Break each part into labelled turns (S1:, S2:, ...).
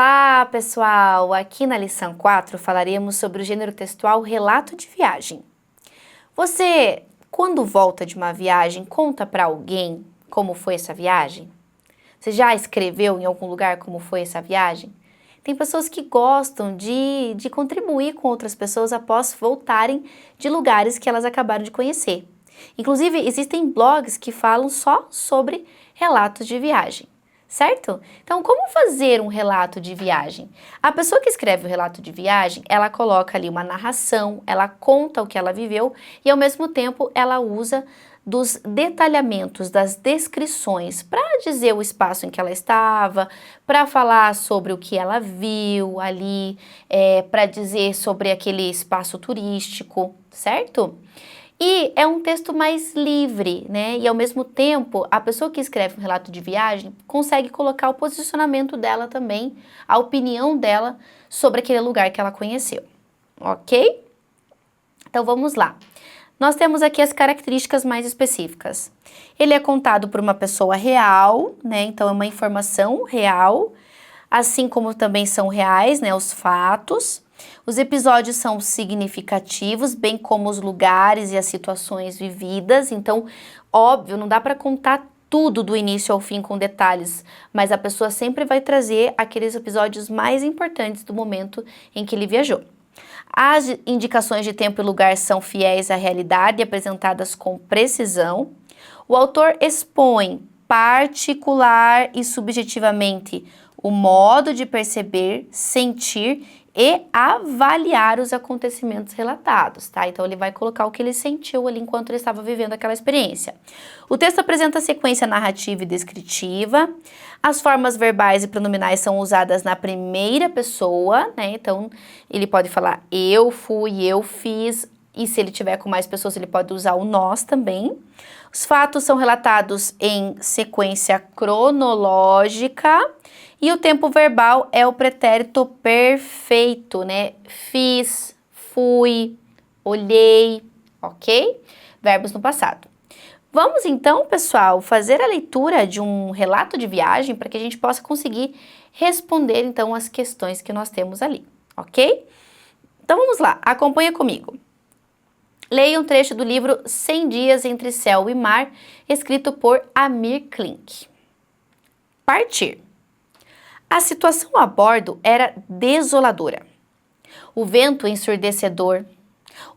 S1: Olá, pessoal! Aqui na lição 4 falaremos sobre o gênero textual relato de viagem. Você, quando volta de uma viagem, conta para alguém como foi essa viagem? Você já escreveu em algum lugar como foi essa viagem? Tem pessoas que gostam de contribuir com outras pessoas após voltarem de lugares que elas acabaram de conhecer. Inclusive, existem blogs que falam só sobre relatos de viagem. Certo? Então, como fazer um relato de viagem? A pessoa que escreve o relato de viagem, ela coloca ali uma narração, ela conta o que ela viveu e, ao mesmo tempo, ela usa dos detalhamentos, das descrições para dizer o espaço em que ela estava, para falar sobre o que ela viu ali, para dizer sobre aquele espaço turístico, certo? E é um texto mais livre, né? E ao mesmo tempo, a pessoa que escreve um relato de viagem consegue colocar o posicionamento dela também, a opinião dela sobre aquele lugar que ela conheceu, ok? Então vamos lá. Nós temos aqui as características mais específicas. Ele é contado por uma pessoa real, né? Então é uma informação real, assim como também são reais, né? Os fatos. Os episódios são significativos, bem como os lugares e as situações vividas. Então, óbvio, não dá para contar tudo do início ao fim com detalhes, mas a pessoa sempre vai trazer aqueles episódios mais importantes do momento em que ele viajou. As indicações de tempo e lugar são fiéis à realidade e apresentadas com precisão. O autor expõe particular e subjetivamente o modo de perceber, sentir e avaliar os acontecimentos relatados, tá? Então ele vai colocar o que ele sentiu ali enquanto ele estava vivendo aquela experiência. O texto apresenta sequência narrativa e descritiva. As formas verbais e pronominais são usadas na primeira pessoa, né? Então ele pode falar eu fui, eu fiz, e se ele tiver com mais pessoas ele pode usar o nós também. Os fatos são relatados em sequência cronológica. E o tempo verbal é o pretérito perfeito, né? Fiz, fui, olhei, ok? Verbos no passado. Vamos então, pessoal, fazer a leitura de um relato de viagem para que a gente possa conseguir responder então as questões que nós temos ali, ok? Então vamos lá, acompanha comigo. Leia um trecho do livro 100 Dias entre Céu e Mar, escrito por Amir Klink. Partir. A situação a bordo era desoladora. O vento ensurdecedor,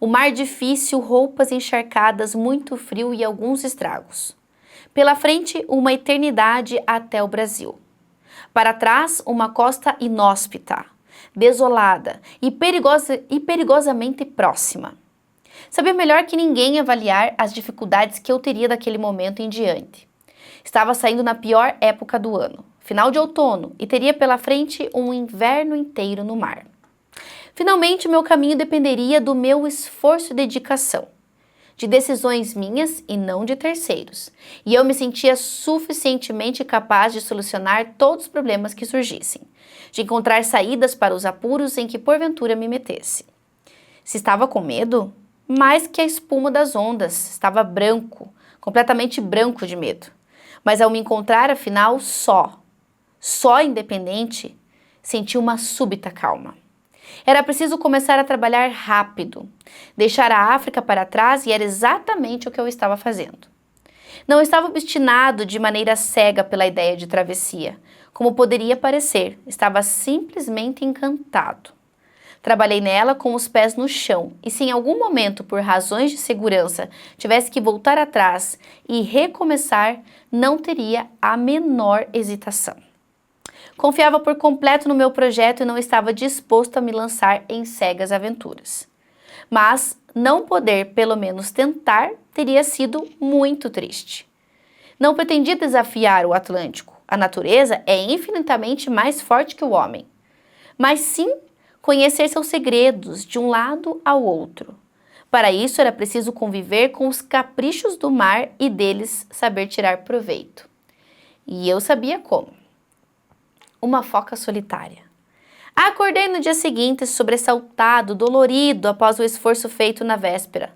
S1: o mar difícil, roupas encharcadas, muito frio e alguns estragos. Pela frente, uma eternidade até o Brasil. Para trás, uma costa inóspita, desolada e perigosamente próxima. Sabia melhor que ninguém avaliar as dificuldades que eu teria daquele momento em diante. Estava saindo na pior época do ano, final de outono, e teria pela frente um inverno inteiro no mar. Finalmente, meu caminho dependeria do meu esforço e dedicação, de decisões minhas e não de terceiros, e eu me sentia suficientemente capaz de solucionar todos os problemas que surgissem, de encontrar saídas para os apuros em que porventura me metesse. Se estava com medo, mais que a espuma das ondas, estava branco, completamente branco de medo. Mas ao me encontrar, afinal, só independente, senti uma súbita calma. Era preciso começar a trabalhar rápido, deixar a África para trás e era exatamente o que eu estava fazendo. Não estava obstinado de maneira cega pela ideia de travessia, como poderia parecer, estava simplesmente encantado. Trabalhei nela com os pés no chão e se em algum momento, por razões de segurança, tivesse que voltar atrás e recomeçar, não teria a menor hesitação. Confiava por completo no meu projeto e não estava disposto a me lançar em cegas aventuras. Mas não poder, pelo menos tentar, teria sido muito triste. Não pretendia desafiar o Atlântico. A natureza é infinitamente mais forte que o homem. Mas sim conhecer seus segredos de um lado ao outro. Para isso era preciso conviver com os caprichos do mar e deles saber tirar proveito. E eu sabia como. Uma foca solitária. Acordei no dia seguinte sobressaltado, dolorido após o esforço feito na véspera.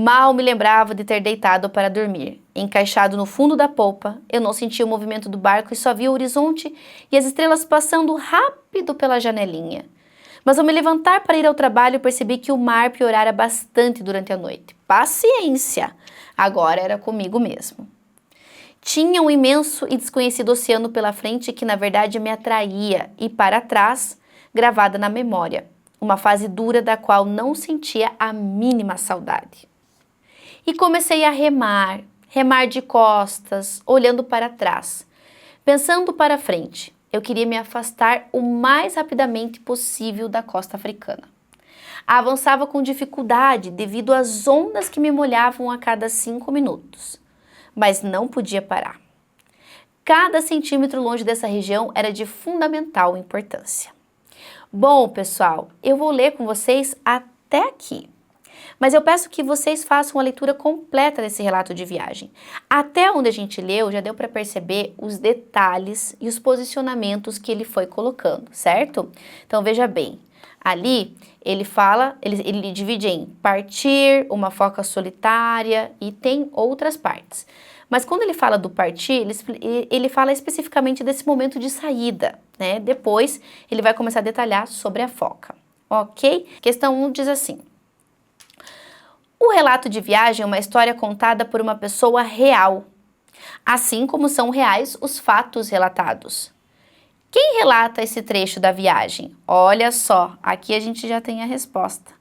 S1: Mal me lembrava de ter deitado para dormir. Encaixado no fundo da polpa, eu não sentia o movimento do barco e só via o horizonte e as estrelas passando rápido pela janelinha. Mas ao me levantar para ir ao trabalho, percebi que o mar piorara bastante durante a noite. Paciência! Agora era comigo mesmo. Tinha um imenso e desconhecido oceano pela frente que na verdade me atraía e para trás, gravada na memória, uma fase dura da qual não sentia a mínima saudade. E comecei a remar de costas, olhando para trás, pensando para frente. Eu queria me afastar o mais rapidamente possível da costa africana. Avançava com dificuldade devido às ondas que me molhavam a cada 5 minutos. Mas não podia parar. Cada centímetro longe dessa região era de fundamental importância. Bom, pessoal, eu vou ler com vocês até aqui. Mas eu peço que vocês façam a leitura completa desse relato de viagem. Até onde a gente leu, já deu para perceber os detalhes e os posicionamentos que ele foi colocando, certo? Então, veja bem. Ali, ele fala, ele divide em partir, uma foca solitária e tem outras partes. Mas quando ele fala do partir, ele fala especificamente desse momento de saída, né? Depois, ele vai começar a detalhar sobre a foca, ok? Questão 1 diz assim: o relato de viagem é uma história contada por uma pessoa real, assim como são reais os fatos relatados. Quem relata esse trecho da viagem? Olha só, aqui a gente já tem a resposta,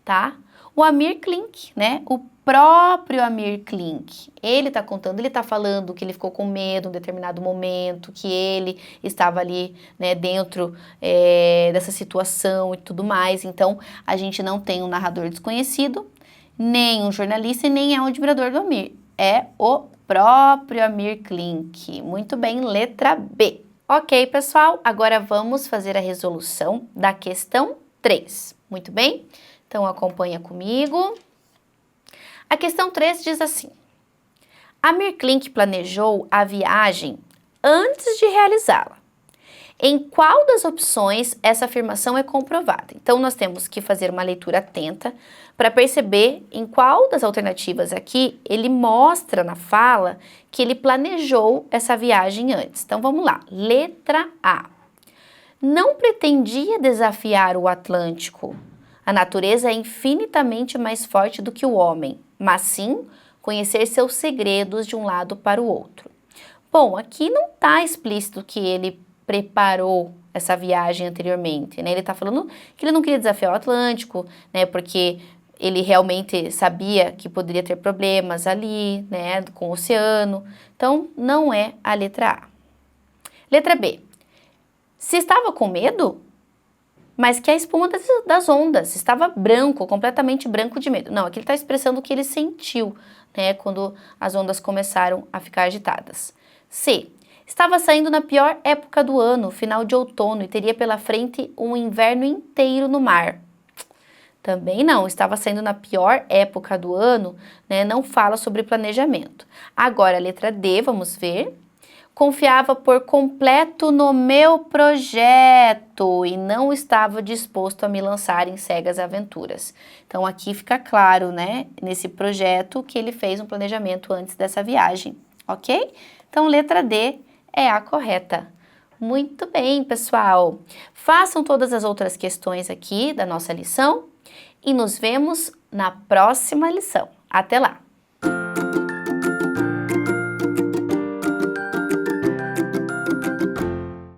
S1: tá? O Amir Klink, né? O próprio Amir Klink. Ele tá contando, ele tá falando que ele ficou com medo em um determinado momento, que ele estava ali, né, dentro dessa situação e tudo mais. Então, a gente não tem um narrador desconhecido, nem um jornalista e nem é um admirador do Amir. É o próprio Amir Klink. Muito bem, letra B. Ok, pessoal, agora vamos fazer a resolução da questão 3. Muito bem? Então, acompanha comigo. A questão 3 diz assim: Amir Klink planejou a viagem antes de realizá-la. Em qual das opções essa afirmação é comprovada? Então, nós temos que fazer uma leitura atenta para perceber em qual das alternativas aqui ele mostra na fala que ele planejou essa viagem antes. Então, vamos lá. Letra A. Não pretendia desafiar o Atlântico. A natureza é infinitamente mais forte do que o homem, mas sim conhecer seus segredos de um lado para o outro. Bom, aqui não está explícito que ele preparou essa viagem anteriormente, né? Ele está falando que ele não queria desafiar o Atlântico, né? Porque ele realmente sabia que poderia ter problemas ali, né? Com o oceano. Então, não é a letra A. Letra B. Se estava com medo, mas que a espuma das ondas estava branco, completamente branco de medo. Não, aqui ele está expressando o que ele sentiu, né? Quando as ondas começaram a ficar agitadas. C. Estava saindo na pior época do ano, final de outono, e teria pela frente um inverno inteiro no mar. Também não, estava saindo na pior época do ano, né? Não fala sobre planejamento. Agora, a letra D, vamos ver. Confiava por completo no meu projeto e não estava disposto a me lançar em cegas aventuras. Então, aqui fica claro, né? Nesse projeto que ele fez um planejamento antes dessa viagem, ok? Então, letra D é a correta. Muito bem, pessoal. Façam todas as outras questões aqui da nossa lição e nos vemos na próxima lição. Até lá!